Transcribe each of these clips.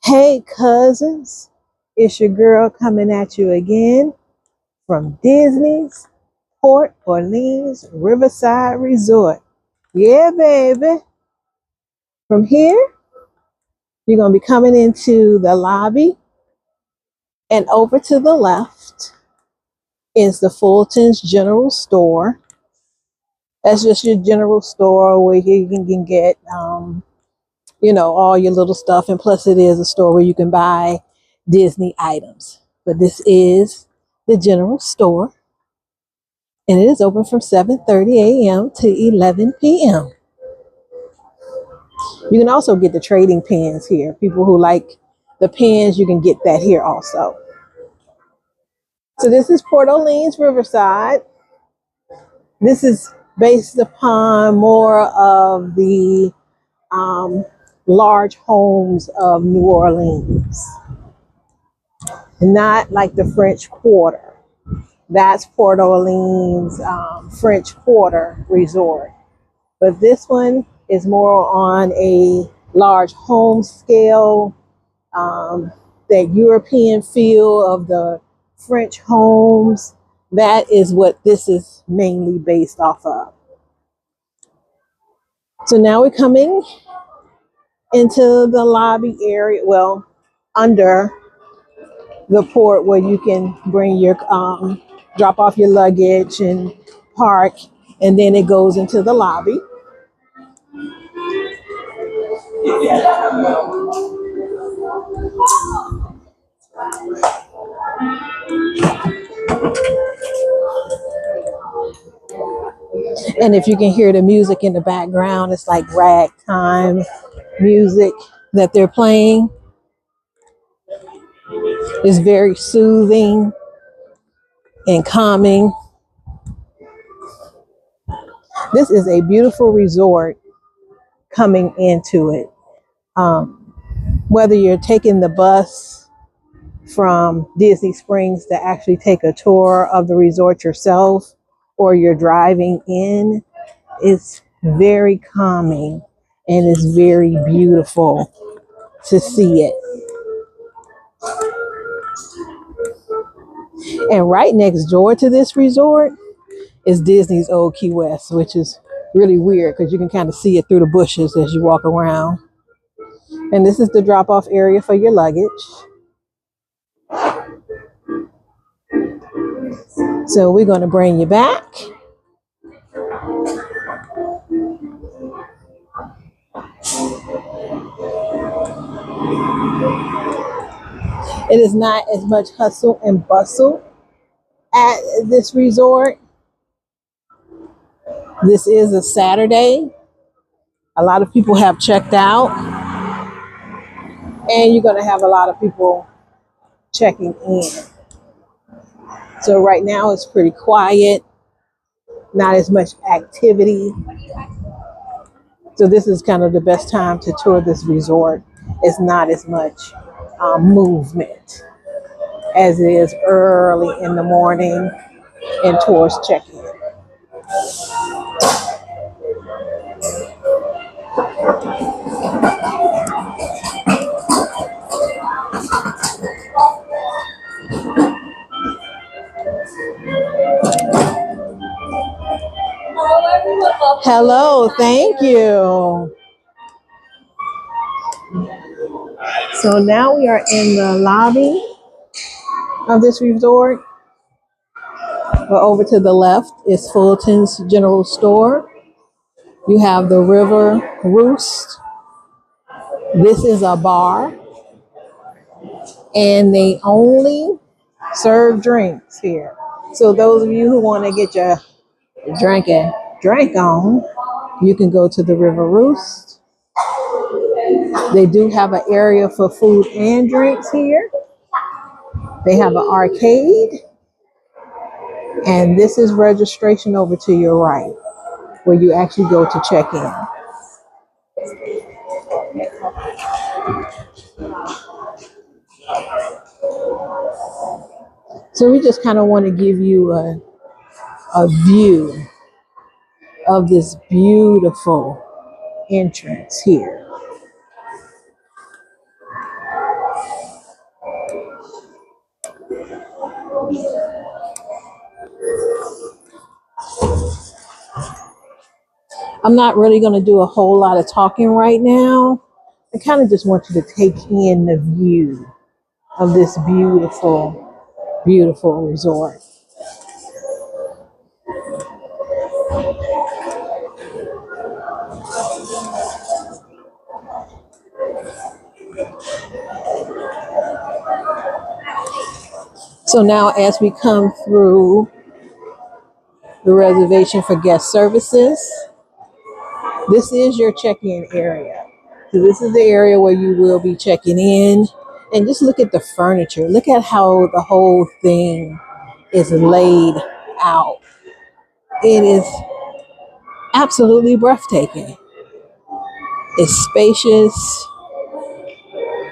Hey cousins, it's your girl coming at you again from Disney's Port Orleans Riverside Resort. Yeah, baby. From here, you're going to be coming into the lobby, and over to the left is the Fulton's General Store. That's just your general store where you can get, all your little stuff. And plus, it is a store where you can buy Disney items. But this is the general store, and it is open from 7:30 a.m. to 11 p.m. You can also get the trading pens here. People who like the pens, you can get that here also. So this is Port Orleans Riverside. This is based upon more of the large homes of New Orleans, not like the French Quarter. That's Port Orleans French Quarter Resort. But this one is more on a large home scale, that European feel of the French homes. That is what this is mainly based off of. So now we're coming into the lobby area, well, under the port where you can bring your, drop off your luggage and park, and then it goes into the lobby. And if you can hear the music in the background, it's like ragtime music that they're playing. It's very soothing and calming. This is a beautiful resort coming into it. Whether you're taking the bus from Disney Springs to actually take a tour of the resort yourself, or you're driving in, it's very calming and it's very beautiful to see it. And right next door to this resort is Disney's Old Key West, which is really weird because you can kind of see it through the bushes as you walk around. And this is the drop-off area for your luggage. So we're going to bring you back. It is not as much hustle and bustle at this resort. This is a Saturday. A lot of people have checked out, and you're going to have a lot of people checking in. So right now it's pretty quiet, not as much activity. So this is kind of the best time to tour this resort. It's not as much movement as it is early in the morning and towards check-in. Hello, thank you. So now we are in the lobby of this resort. But over to the left is Fulton's General Store. You have the River Roost. This is a bar, and they only serve drinks here. So those of you who want to get your drink on, you can go to the River Roost. They do have an area for food and drinks here. They have an arcade, and this is registration over to your right, where you actually go to check in. So we just kind of want to give you a view of this beautiful entrance here. I'm not really going to do a whole lot of talking right now. I kind of just want you to take in the view of this beautiful, beautiful resort. So now as we come through the reservation for guest services, this is your check-in area. So this is the area where you will be checking in. And just look at the furniture. Look at how the whole thing is laid out. It is absolutely breathtaking. It's spacious.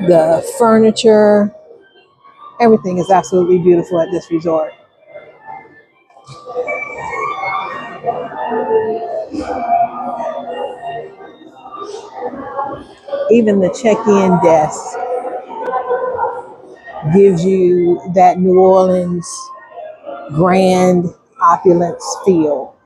The furniture, everything is absolutely beautiful at this resort. Even the check-in desk gives you that New Orleans grand opulence feel.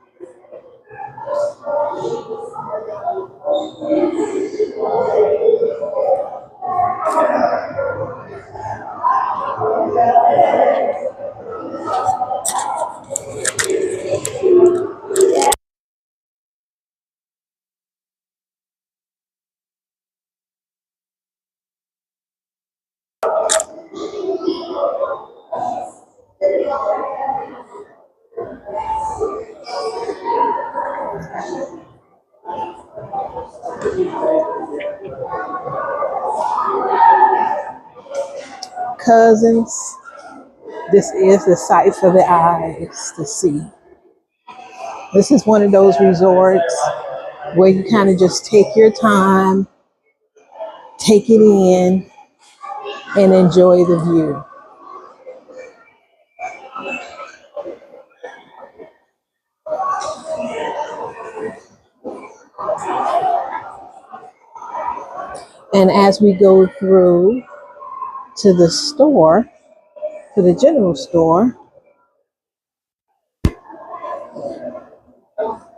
Cousins, this is the sight for the eyes to see. This is one of those resorts where you kind of just take your time, take it in, and enjoy the view. And as we go through to the store, to the general store,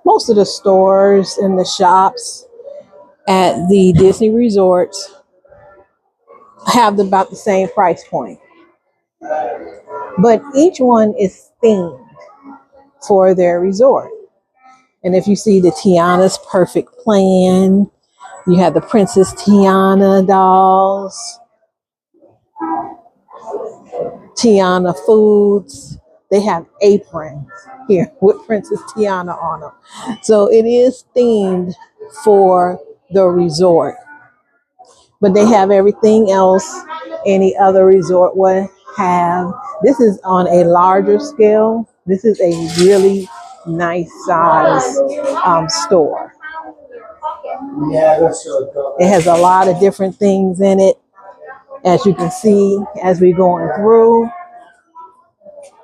most of the stores and the shops at the Disney resorts have about the same price point. But each one is themed for their resort. And if you see the Tiana's Perfect Plan, you have the Princess Tiana dolls, Tiana Foods. They have aprons here with Princess Tiana on them. So it is themed for the resort. But they have everything else any other resort would have. This is on a larger scale. This is a really nice size store. It has a lot of different things in it. As you can see, as we're going through,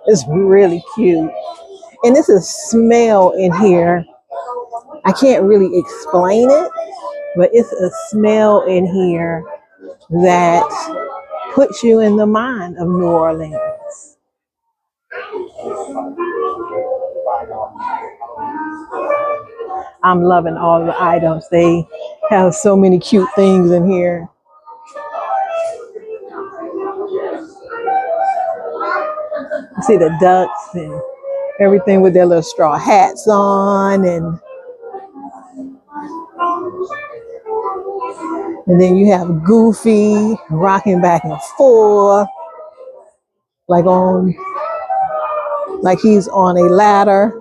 it's really cute. And it's a smell in here. I can't really explain it, but it's a smell in here that puts you in the mind of New Orleans. I'm loving all the items. They have so many cute things in here. You see the ducks and everything with their little straw hats on, and then you have Goofy rocking back and forth like he's on a ladder.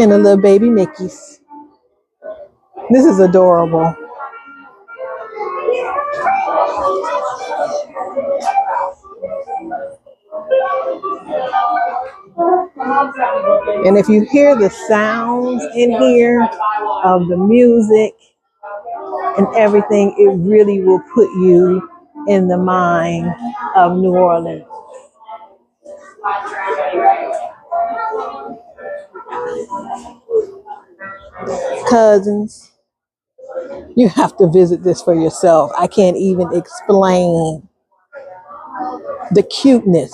And the little baby Mickeys. This is adorable. And if you hear the sounds in here of the music and everything, it really will put you in the mind of New Orleans. Cousins, you have to visit this for yourself. I can't even explain the cuteness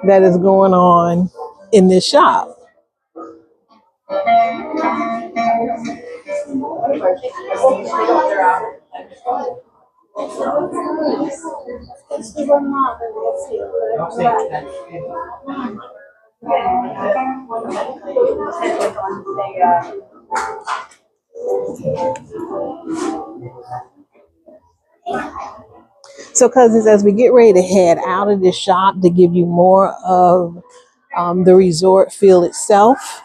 that is going on in this shop. So, cousins, as we get ready to head out of this shop to give you more of the resort feel itself.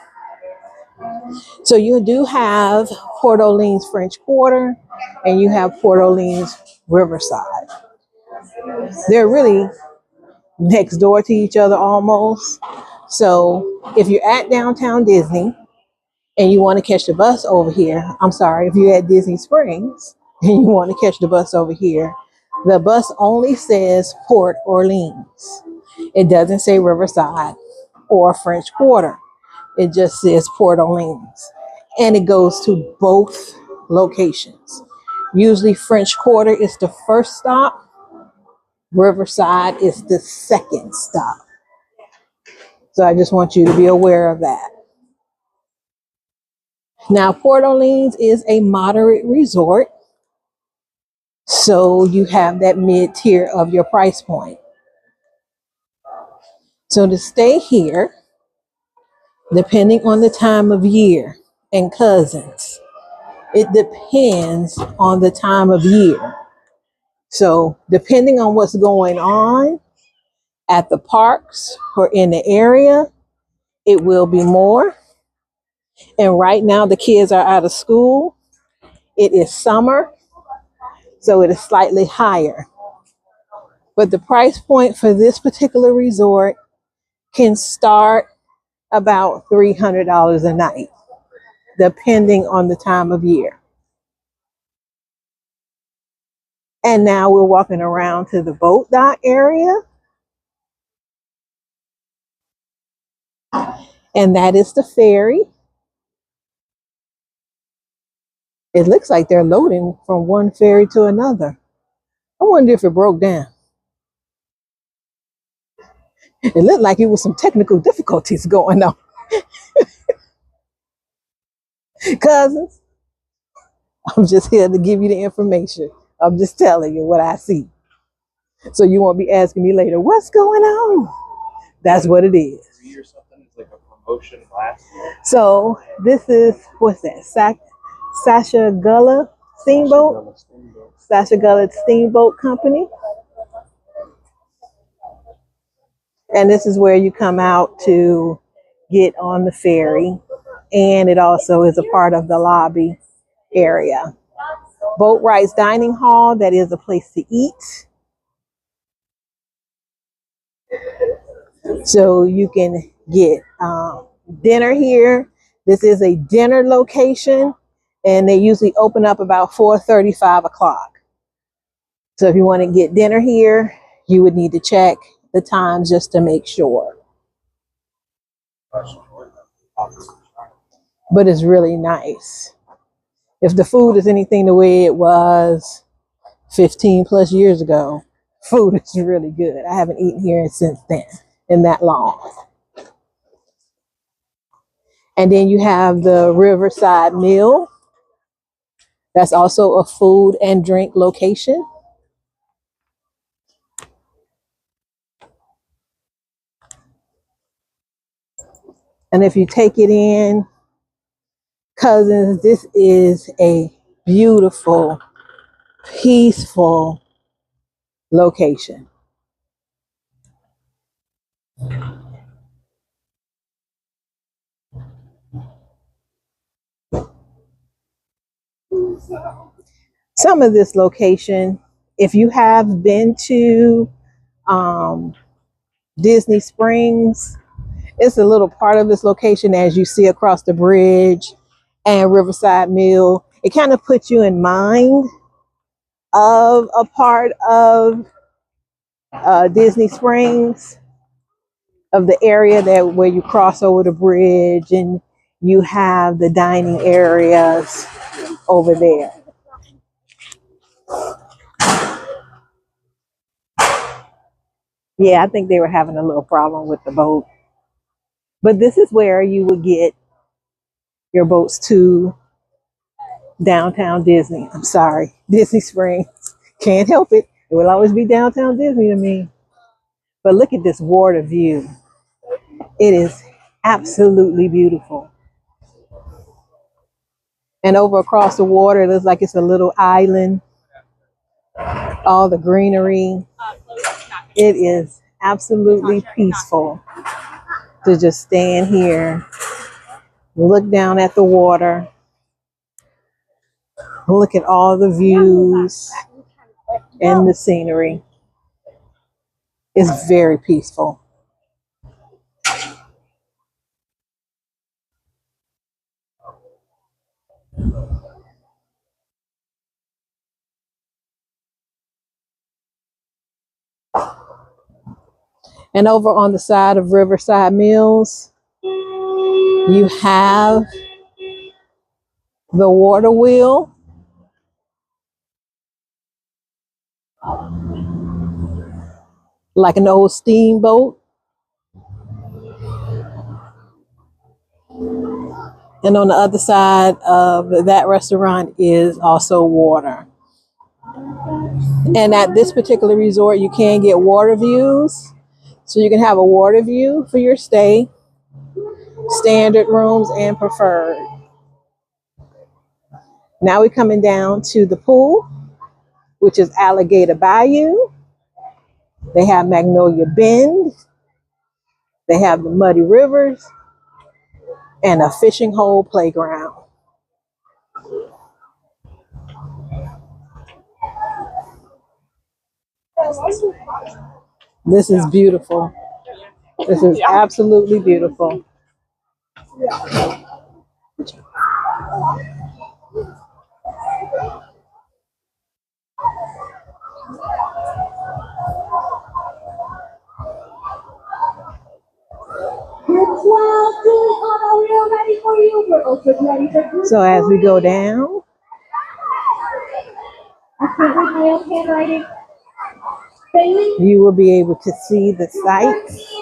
So, you do have Port Orleans French Quarter and you have Port Orleans Riverside. They're really next door to each other almost. So, if you're at downtown Disney and you want to catch the bus over here, I'm sorry, if you're at Disney Springs and you want to catch the bus over here, the bus only says Port Orleans. It doesn't say Riverside or French Quarter. It just says Port Orleans. And it goes to both locations. Usually French Quarter is the first stop. Riverside is the second stop. So I just want you to be aware of that. Now, Port Orleans is a moderate resort. So you have that mid tier of your price point. So to stay here, depending on the time of year, and cousins, it depends on the time of year. So depending on what's going on at the parks or in the area, it will be more. And right now the kids are out of school. It is summer, so it is slightly higher. But the price point for this particular resort can start about $300 a night, depending on the time of year. And now we're walking around to the boat dock area. And that is the ferry. It looks like they're loading from one ferry to another. I wonder if it broke down. It looked like it was some technical difficulties going on. Cousins, I'm just here to give you the information. I'm just telling you what I see. So you won't be asking me later, what's going on? That's what it is. Or something. It's like a promotion last year. So this is, what's that? Sasha Gullah Steamboat? Sasha Gullah Steamboat Company. And this is where you come out to get on the ferry. And it also is a part of the lobby area. Boat Rights Dining Hall, that is a place to eat. So you can get dinner here. This is a dinner location, and they usually open up about 4:30, 5 o'clock. So if you want to get dinner here, you would need to check the times just to make sure. But it's really nice. If the food is anything the way it was 15 plus years ago, food is really good. I haven't eaten here since then, in that long. And then you have the Riverside Mill. That's also a food and drink location. And if you take it in, cousins, this is a beautiful, peaceful location. Some of this location, if you have been to Disney Springs, it's a little part of this location as you see across the bridge and Riverside Mill. It kind of puts you in mind of a part of Disney Springs, of the area that where you cross over the bridge and you have the dining areas over there. Yeah, I think they were having a little problem with the boat. But this is where you would get your boats to downtown Disney. I'm sorry, Disney Springs. Can't help it. It will always be downtown Disney to me. But look at this water view. It is absolutely beautiful. And over across the water, it looks like it's a little island. All the greenery. It is absolutely peaceful to just stand here, look down at the water, look at all the views and the scenery. It's very peaceful. And over on the side of Riverside Mills, you have the water wheel. Like an old steamboat. And on the other side of that restaurant is also water. And at this particular resort, you can get water views. So you can have a water view for your stay, standard rooms and preferred. Now we're coming down to the pool, which is Alligator Bayou. They have Magnolia Bend. They have the Muddy Rivers and a fishing hole playground. This is beautiful. This is absolutely beautiful. So as we go down, you will be able to see the sights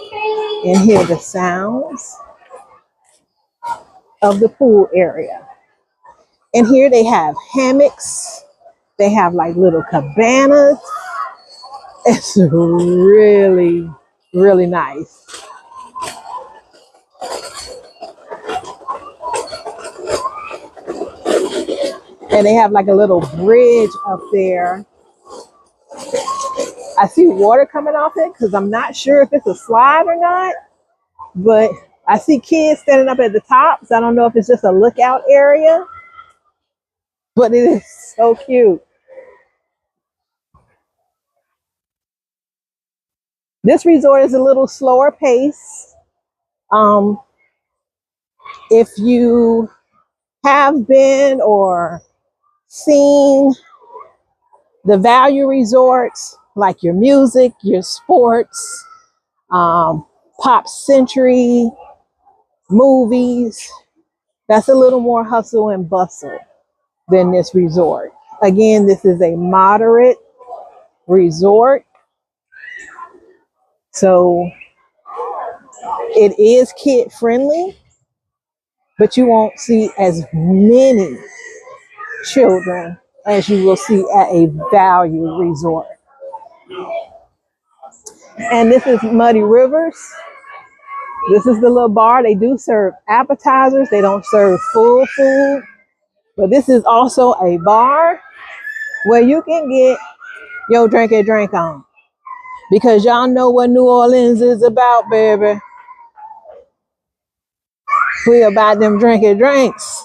and hear the sounds of the pool area. And here they have hammocks. They have like little cabanas. It's really, really nice. And they have like a little bridge up there. I see water coming off it because I'm not sure if it's a slide or not. But I see kids standing up at the top. So I don't know if it's just a lookout area. But it is so cute. This resort is a little slower pace. If you have been or seen the value resorts, like your music, your sports, Pop Century, movies, that's a little more hustle and bustle than this resort. Again, this is a moderate resort. So it is kid friendly, but you won't see as many children as you will see at a value resort. And this is Muddy Rivers. This is the little bar. They do serve appetizers. They don't serve full food. But this is also a bar where you can get your drink on. Because y'all know what New Orleans is about, baby. We about them drinks.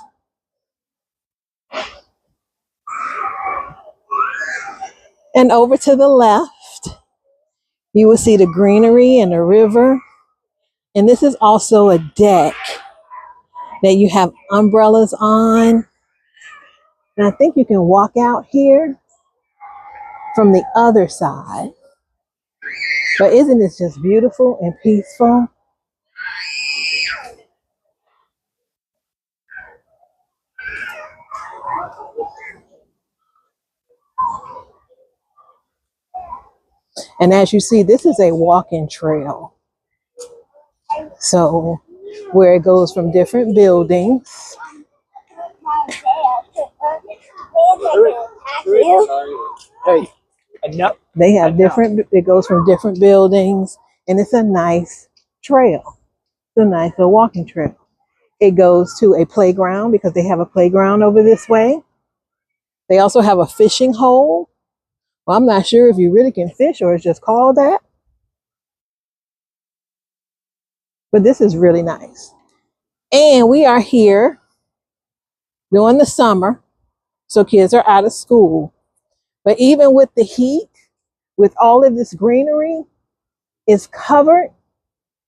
And over to the left, you will see the greenery and the river. And this is also a deck that you have umbrellas on. And I think you can walk out here from the other side. But isn't this just beautiful and peaceful? And as you see, this is a walking trail. So where it goes from different buildings. Hey, enough. They have different, it goes from different buildings, and it's a nice trail. It's a nice little walking trail. It goes to a playground because they have a playground over this way. They also have a fishing hole. Well, I'm not sure if you really can fish or it's just called that, but this is really nice. And we are here during the summer, so kids are out of school. But even with the heat, with all of this greenery, it's covered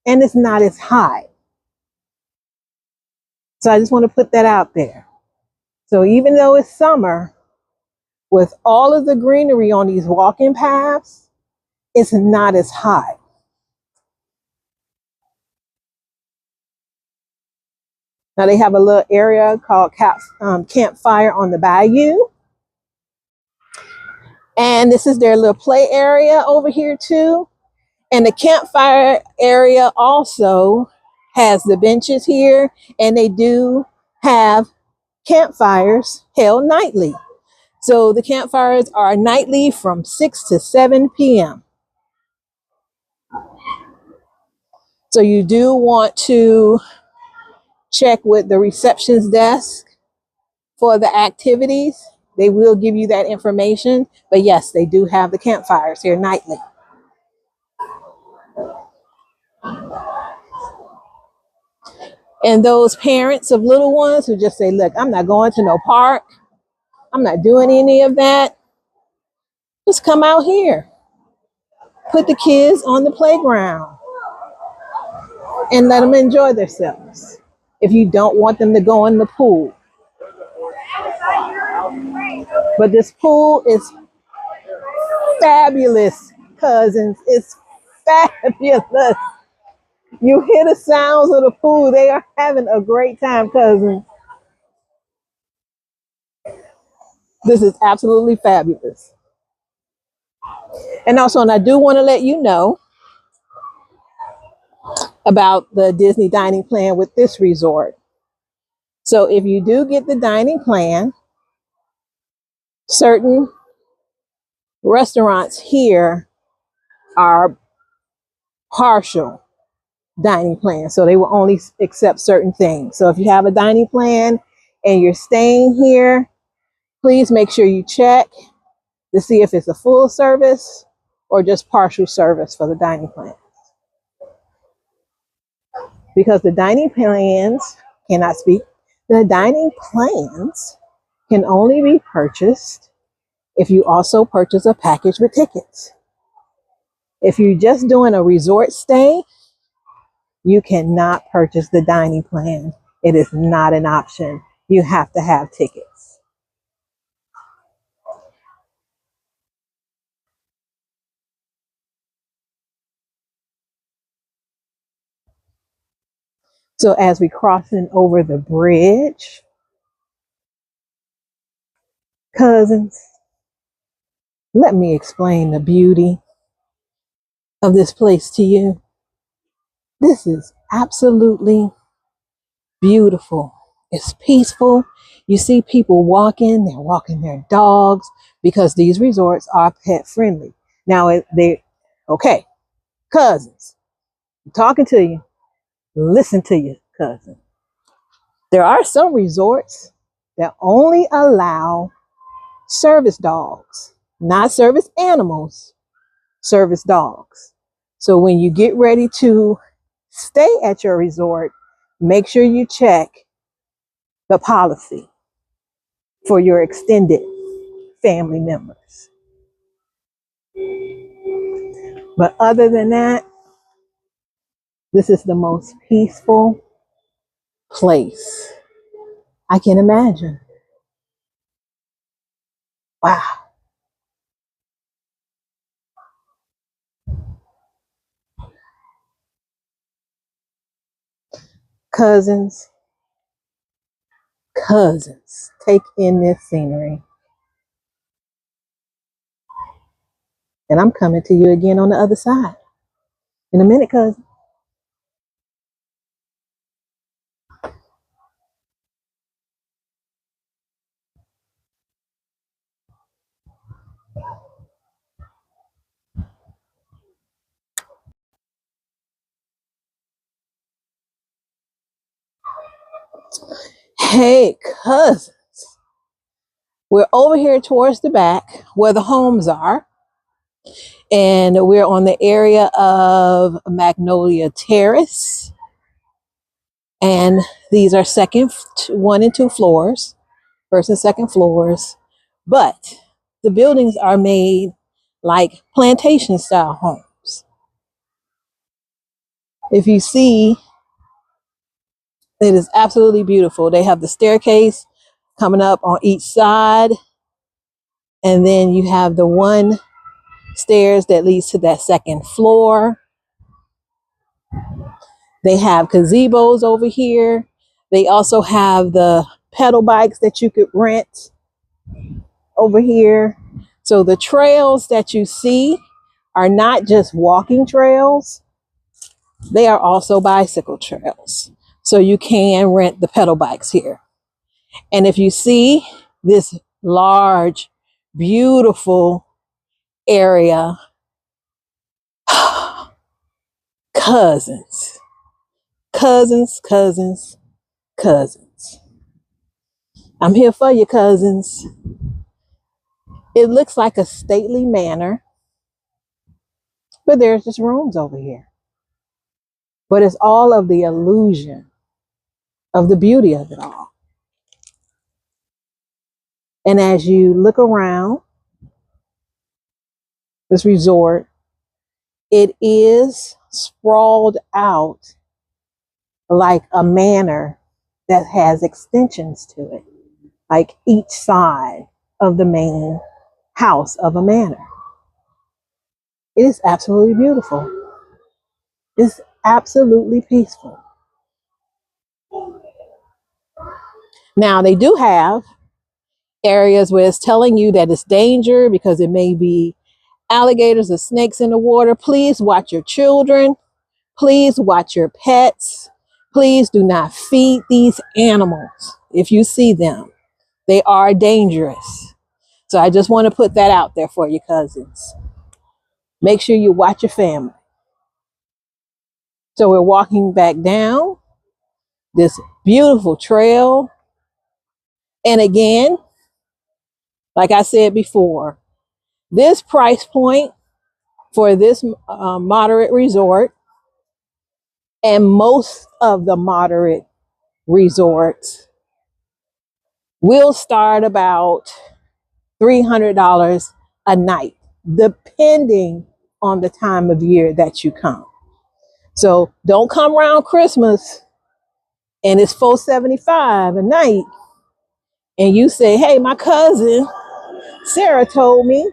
and it's not as high. So I just want to put that out there. So even though it's summer, with all of the greenery on these walking paths, it's not as high. Now they have a little area called Campfire on the Bayou. And this is their little play area over here too. And the campfire area also has the benches here, and they do have campfires held nightly. So the campfires are nightly from 6 to 7 p.m. So you do want to check with the reception's desk for the activities. They will give you that information. But yes, they do have the campfires here nightly. And those parents of little ones who just say, look, I'm not going to no park, I'm not doing any of that, just come out here. Put the kids on the playground and let them enjoy themselves. If you don't want them to go in the pool. But this pool is fabulous, cousins. It's fabulous. You hear the sounds of the pool. They are having a great time, cousins. This is absolutely fabulous. And also, and I do want to let you know about the Disney dining plan with this resort. So if you do get the dining plan, certain restaurants here are partial dining plan. So they will only accept certain things. So if you have a dining plan and you're staying here, please make sure you check to see if it's a full service or just partial service for the dining plan. Because the dining plans cannot speak. The dining plans can only be purchased if you also purchase a package with tickets. If you're just doing a resort stay, you cannot purchase the dining plan. It is not an option. You have to have tickets. So as we crossing over the bridge, cousins, let me explain the beauty of this place to you. This is absolutely beautiful. It's peaceful. You see people walking, they're walking their dogs because these resorts are pet friendly. Now okay, cousins, I'm talking to you. Listen to you, cousin. There are some resorts that only allow service dogs, not service animals, service dogs. So when you get ready to stay at your resort, make sure you check the policy for your extended family members. But other than that, this is the most peaceful place I can imagine. Wow. Cousins, cousins, take in this scenery. And I'm coming to you again on the other side in a minute, cousin. Hey, cousins. We're over here towards the back where the homes are. And we're on the area of Magnolia Terrace. And these are second, 1 and 2 floors, first and second floors. But the buildings are made like plantation style homes. If you see, it is absolutely beautiful. They have the staircase coming up on each side. And then you have the one stairs that leads to that second floor. They have gazebos over here. They also have the pedal bikes that you could rent over here. So the trails that you see are not just walking trails, they are also bicycle trails. So you can rent the pedal bikes here. And if you see this large, beautiful area, cousins, cousins, cousins, cousins. I'm here for you, cousins. It looks like a stately manor, but there's just rooms over here. But it's all of the illusion of the beauty of it all. And as you look around this resort, it is sprawled out like a manor that has extensions to it, like each side of the main house of a manor. It is absolutely beautiful. It's absolutely peaceful. Now, they do have areas where it's telling you that it's danger because it may be alligators or snakes in the water. Please watch your children. Please watch your pets. Please do not feed these animals if you see them. They are dangerous. So I just want to put that out there for you, cousins. Make sure you watch your family. So we're walking back down this beautiful trail. And again, like I said before, this price point for this moderate resort and most of the moderate resorts will start about $300 a night, depending on the time of year that you come. So don't come around Christmas and it's $475 a night and you say, hey, my cousin Sarah told me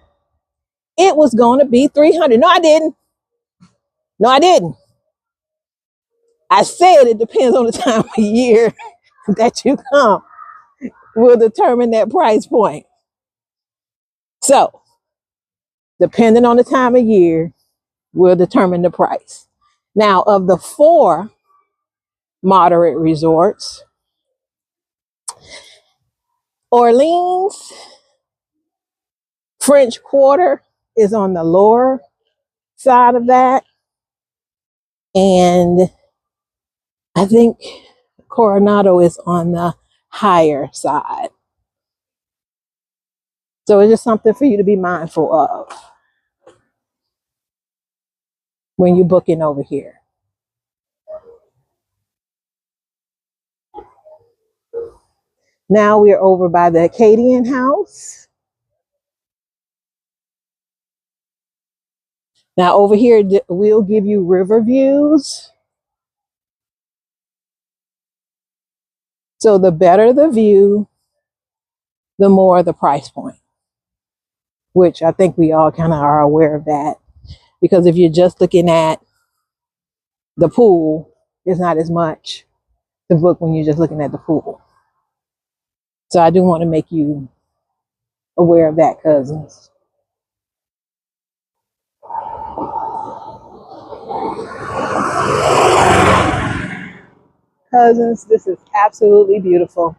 it was going to be 300. No, I didn't. No, I didn't. I said it depends on the time of year that you come will determine that price point. So, depending on the time of year will determine the price. Now, of the 4 moderate resorts, Orleans French Quarter is on the lower side of that. And I think Coronado is on the higher side. So it's just something for you to be mindful of when you're booking over here. Now we're over by the Acadian House. Now over here, we'll give you river views. So the better the view, the more the price point, which I think we all kind of are aware of that. Because if you're just looking at the pool, it's not as much to book when you're just looking at the pool. So I do want to make you aware of that, cousins. Cousins, this is absolutely beautiful.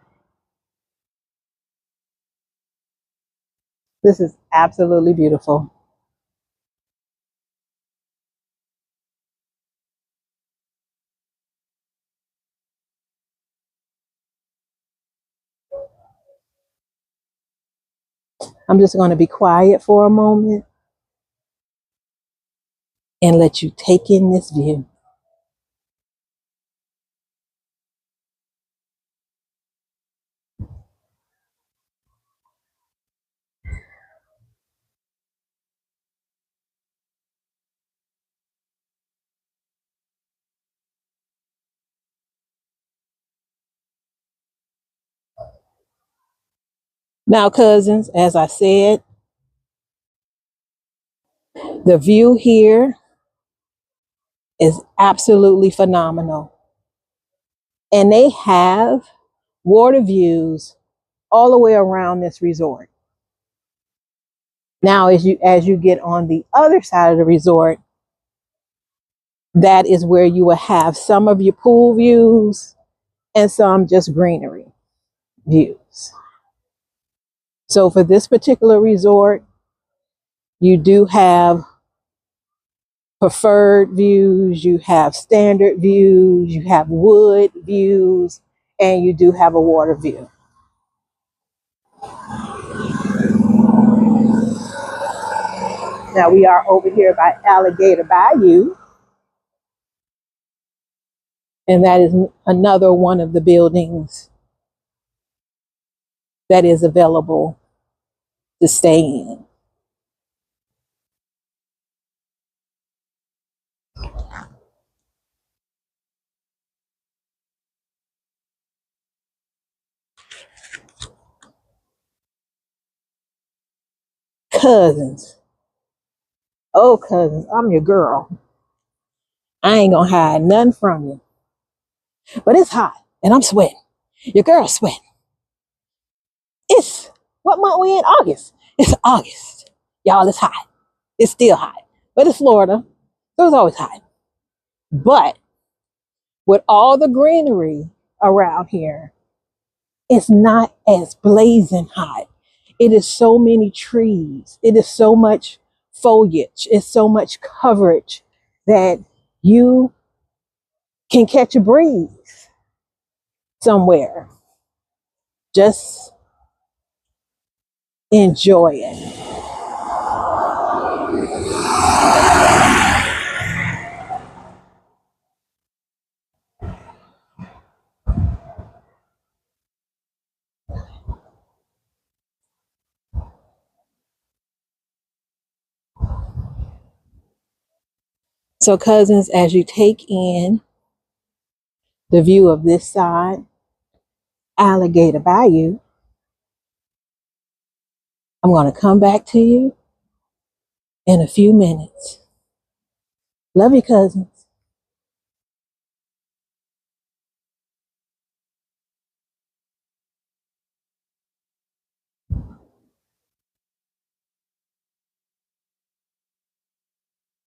This is absolutely beautiful. I'm just going to be quiet for a moment and let you take in this view. Now, cousins, as I said, the view here is absolutely phenomenal. And they have water views all the way around this resort. Now, as you get on the other side of the resort, that is where you will have some of your pool views and some just greenery views. So for this particular resort, you do have preferred views, you have standard views, you have wood views, and you do have a water view. Now we are over here by Alligator Bayou, and that is another one of the buildings that is available to stay in. Cousins, oh cousins, I'm your girl. I ain't gonna hide nothing from you. But it's hot and I'm sweating. Your girl's sweating. It's what month we in? August. It's August. Y'all, it's hot. It's still hot. But it's Florida. So it's always hot. But with all the greenery around here, it's not as blazing hot. It is so many trees. It is so much foliage. It's so much coverage that you can catch a breeze somewhere. Just enjoy it. So, cousins, as you take in the view of this side, Alligator Bayou, I'm going to come back to you in a few minutes. Love you, cousin.